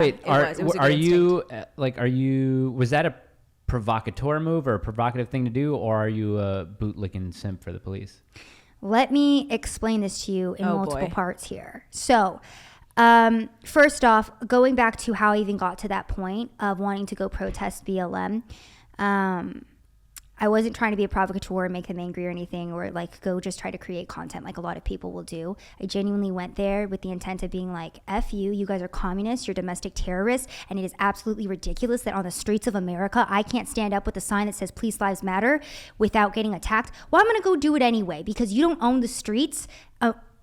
Wait, was that a provocateur move or a provocative thing to do, or are you a bootlicking simp for the police? Let me explain this to you in multiple parts here. So, first off, going back to how I even got to that point of wanting to go protest BLM, I wasn't trying to be a provocateur and make them angry or anything, or like go just try to create content like a lot of people will do. I genuinely went there with the intent of being like, F you guys are communists, you're domestic terrorists, and it is absolutely ridiculous that on the streets of America, I can't stand up with a sign that says Please Lives Matter without getting attacked. Well, I'm gonna go do it anyway because you don't own the streets.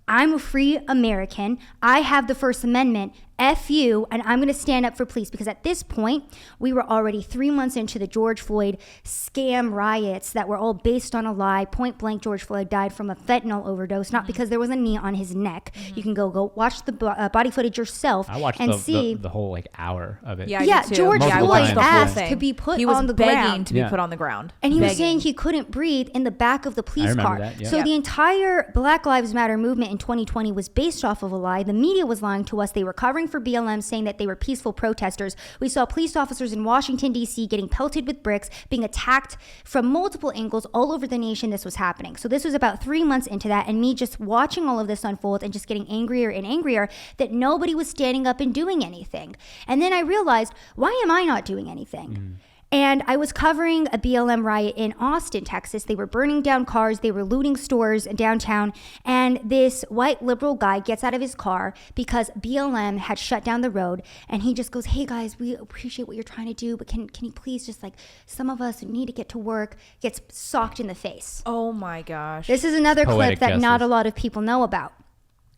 I'm a free American. I have the First Amendment. F you, and I'm going to stand up for police because at this point, we were already 3 months into the George Floyd scam riots that were all based on a lie. Point blank, George Floyd died from a fentanyl overdose, not because there was a knee on his neck. You can go watch the body footage yourself. I watched the whole like hour of it. Yeah, George Floyd asked to be put on the ground. He was begging to be put on the ground. And he was saying he couldn't breathe in the back of the police car. That, yeah. So the entire Black Lives Matter movement in 2020 was based off of a lie. The media was lying to us. They were covering for BLM, saying that they were peaceful protesters. We saw police officers in Washington, D.C. getting pelted with bricks, being attacked from multiple angles all over the nation. This was happening. So this was about 3 months into that, and me just watching all of this unfold and just getting angrier and angrier that nobody was standing up and doing anything. And then I realized, why am I not doing anything? And I was covering a BLM riot in Austin, Texas. They were burning down cars. They were looting stores downtown. And this white liberal guy gets out of his car because BLM had shut down the road. And he just goes, hey guys, we appreciate what you're trying to do, but can you please just like, some of us need to get to work, gets socked in the face. Oh my gosh. This is another Poetic clip that justice. not a lot of people know about.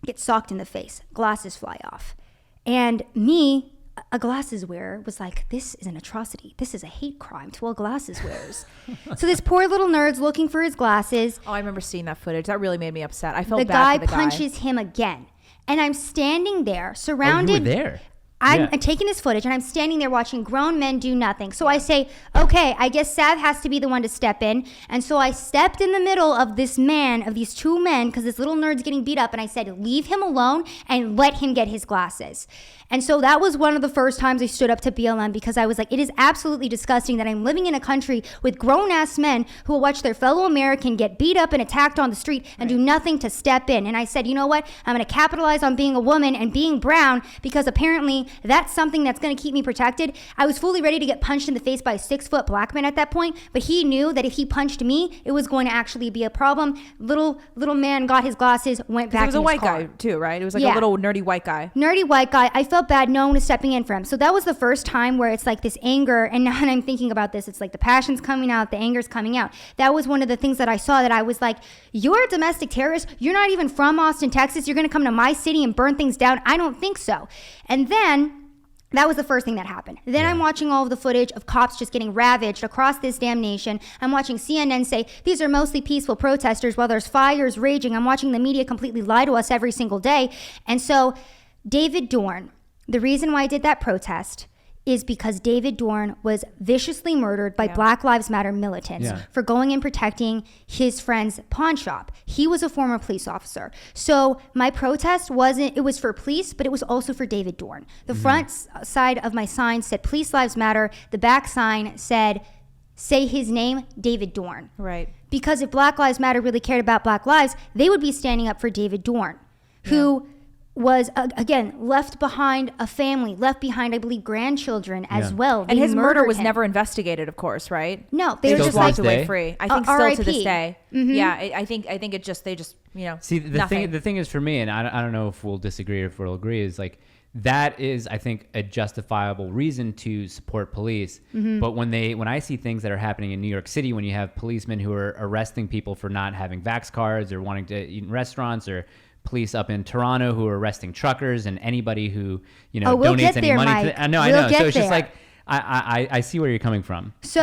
Gets socked in the face, glasses fly off. And me, a glasses wearer, was like, this is an atrocity. This is a hate crime to all glasses wearers. So this poor little nerd's looking for his glasses. Oh, I remember seeing that footage. That really made me upset. I felt The bad guy for the guy. punches him again. And I'm standing there surrounded. Oh, you were there? I'm taking this footage and I'm standing there watching grown men do nothing. So I say, okay, I guess Sav has to be the one to step in. And so I stepped in the middle of this man, of these two men, because this little nerd's getting beat up. And I said, leave him alone and let him get his glasses. And so that was one of the first times I stood up to BLM, because I was like, it is absolutely disgusting that I'm living in a country with grown-ass men who will watch their fellow American get beat up and attacked on the street and do nothing to step in. And I said, you know what? I'm going to capitalize on being a woman and being brown, because apparently that's something that's going to keep me protected. I was fully ready to get punched in the face by a 6-foot black man at that point, but he knew that if he punched me, it was going to actually be a problem. Little man got his glasses, went back to his car. It was a white guy too, right? It was like a little nerdy white guy. Nerdy white guy. I felt bad. No one was stepping in for him. So that was the first time where it's like this anger. And now that I'm thinking about this, it's like the passion's coming out, the anger's coming out. That was one of the things that I saw, that I was like, you're a domestic terrorist. You're not even from Austin, Texas. You're going to come to my city and burn things down. I don't think so. And then that was the first thing that happened. Then I'm watching all of the footage of cops just getting ravaged across this damn nation. I'm watching CNN say these are mostly peaceful protesters while there's fires raging. I'm watching the media completely lie to us every single day. And so David Dorn, the reason why I did that protest is because David Dorn was viciously murdered by Black Lives Matter militants for going and protecting his friend's pawn shop. He was a former police officer. So my protest it was for police, but it was also for David Dorn. The front side of my sign said Police Lives Matter. The back sign said, say his name, David Dorn. Right. Because if Black Lives Matter really cared about Black lives, they would be standing up for David Dorn, who was, again, left behind a family, left behind, I believe, grandchildren as well. And his murder was never investigated, of course, right? No, they were just walked away free. I think still to this day. Mm-hmm. Yeah, I think they just See, the thing is for me, and I don't know if we'll disagree or if we'll agree, is like, that is, I think, a justifiable reason to support police. But when I see things that are happening in New York City, when you have policemen who are arresting people for not having Vax cards or wanting to eat in restaurants, or police up in Toronto who are arresting truckers and anybody who, we'll donates any money Mike. to them. I know. So it's just like, I see where you're coming from. So